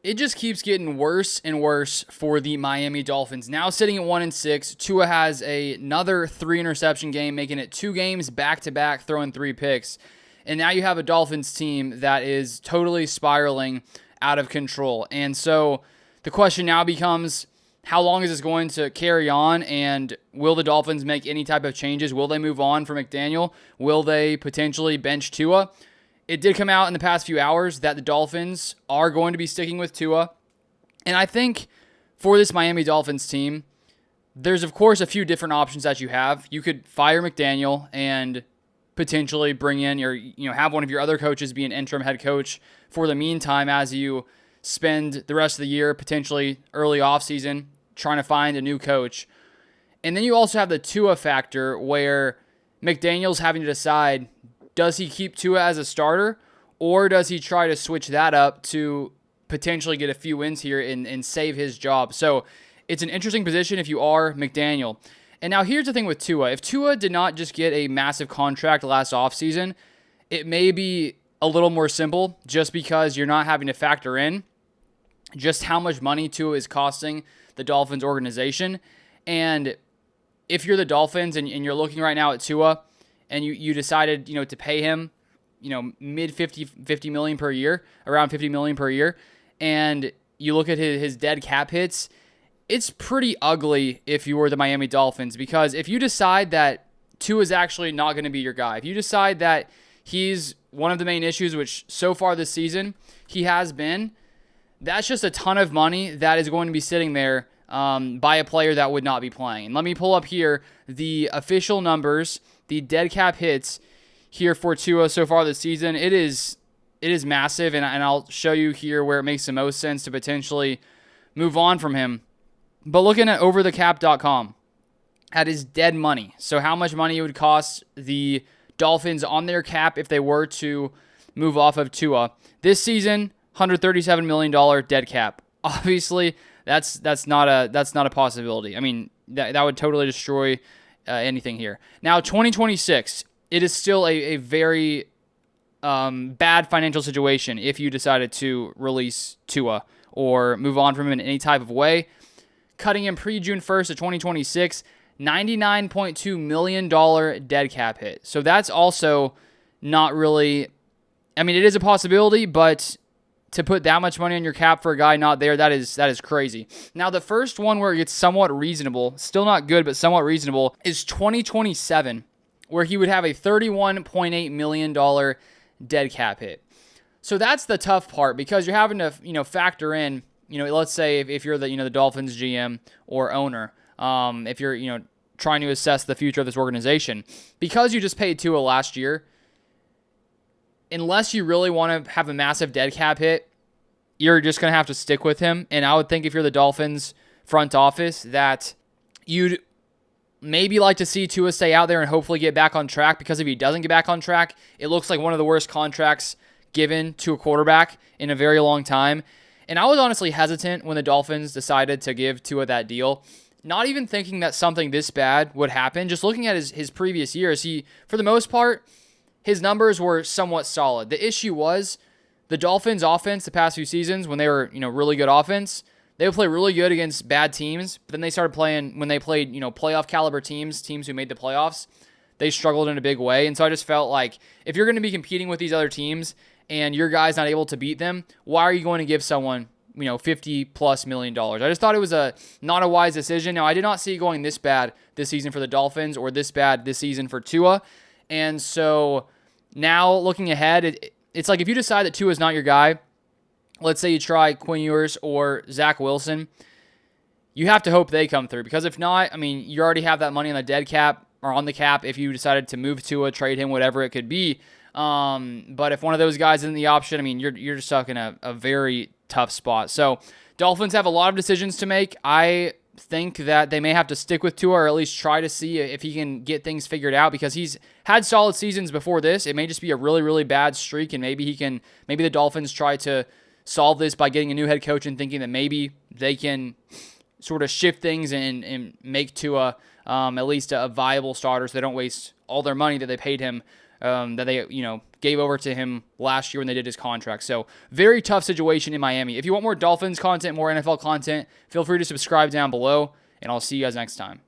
It just keeps getting worse and worse for the Miami Dolphins. Now sitting at 1-6, Tua has another 3 interception game, making it 2 games back to back, throwing 3 picks. And now you have a Dolphins team that is totally spiraling out of control. And so the question now becomes, how long is this going to carry on? And will the Dolphins make any type of changes? Will they move on from McDaniel? Will they potentially bench Tua? It did come out in the past few hours that the Dolphins are going to be sticking with Tua. And I think for this Miami Dolphins team, there's, of course, a few different options that you have. You could fire McDaniel and potentially bring in have one of your other coaches be an interim head coach for the meantime as you spend the rest of the year, potentially early offseason, trying to find a new coach. And then you also have the Tua factor where McDaniel's having to decide, does he keep Tua as a starter, or does he try to switch that up to potentially get a few wins here and save his job? So it's an interesting position if you are McDaniel. And now here's the thing with Tua. If Tua did not just get a massive contract last offseason, it may be a little more simple just because you're not having to factor in just how much money Tua is costing the Dolphins organization. And if you're the Dolphins and you're looking right now at Tua, and you decided, to pay him, mid 50 million per year, around 50 million per year, and you look at his dead cap hits, it's pretty ugly if you were the Miami Dolphins, because if you decide that Tua is actually not going to be your guy, if you decide that he's one of the main issues, which so far this season he has been, that's just a ton of money that is going to be sitting there by a player that would not be playing. And let me pull up here the official numbers, the dead cap hits here for Tua so far this season. It is massive, and I'll show you here where it makes the most sense to potentially move on from him. But looking at overthecap.com, at his dead money, so how much money it would cost the Dolphins on their cap if they were to move off of Tua. This season, $137 million dead cap. Obviously, that's not a possibility. I mean, that would totally destroy anything here. Now, 2026, it is still a very bad financial situation if you decided to release Tua or move on from him in any type of way. Cutting him pre-June 1st of 2026, $99.2 million dead cap hit. So that's also not really, I mean, it is a possibility, but to put that much money on your cap for a guy not there, that is crazy. Now, the first one where it gets somewhat reasonable, still not good, but somewhat reasonable, is 2027, where he would have a $31.8 million dead cap hit. So that's the tough part, because you're having to, factor in, let's say if you're the Dolphins GM or owner, if you're, trying to assess the future of this organization, because you just paid Tua last year, unless you really want to have a massive dead cap hit, you're just going to have to stick with him. And I would think if you're the Dolphins front office that you'd maybe like to see Tua stay out there and hopefully get back on track, because if he doesn't get back on track, it looks like one of the worst contracts given to a quarterback in a very long time. And I was honestly hesitant when the Dolphins decided to give Tua that deal, not even thinking that something this bad would happen. Just looking at his previous years, he, for the most part, his numbers were somewhat solid. The issue was the Dolphins' offense the past few seasons, when they were, really good offense, they would play really good against bad teams, but then they started playing, when they played, playoff caliber teams who made the playoffs, they struggled in a big way. And so I just felt like if you're going to be competing with these other teams and your guy's not able to beat them, why are you going to give someone, $50+ million? I just thought it was not a wise decision. Now, I did not see it going this bad this season for the Dolphins or this bad this season for Tua. And so now looking ahead, it's like if you decide that Tua is not your guy, let's say you try Quinn Ewers or Zach Wilson, you have to hope they come through, because if not, I mean, you already have that money on the dead cap or on the cap if you decided to move Tua, trade him, whatever it could be. But if one of those guys isn't the option, I mean, you're just stuck in a very tough spot. So Dolphins have a lot of decisions to make. I think that they may have to stick with Tua, or at least try to see if he can get things figured out, because he's had solid seasons before this. It may just be a really, really bad streak, and maybe the Dolphins try to solve this by getting a new head coach and thinking that maybe they can sort of shift things and make Tua at least a viable starter, so they don't waste all their money that they paid him that they, gave over to him last year when they did his contract. So very tough situation in Miami. If you want more Dolphins content, more NFL content, feel free to subscribe down below, and I'll see you guys next time.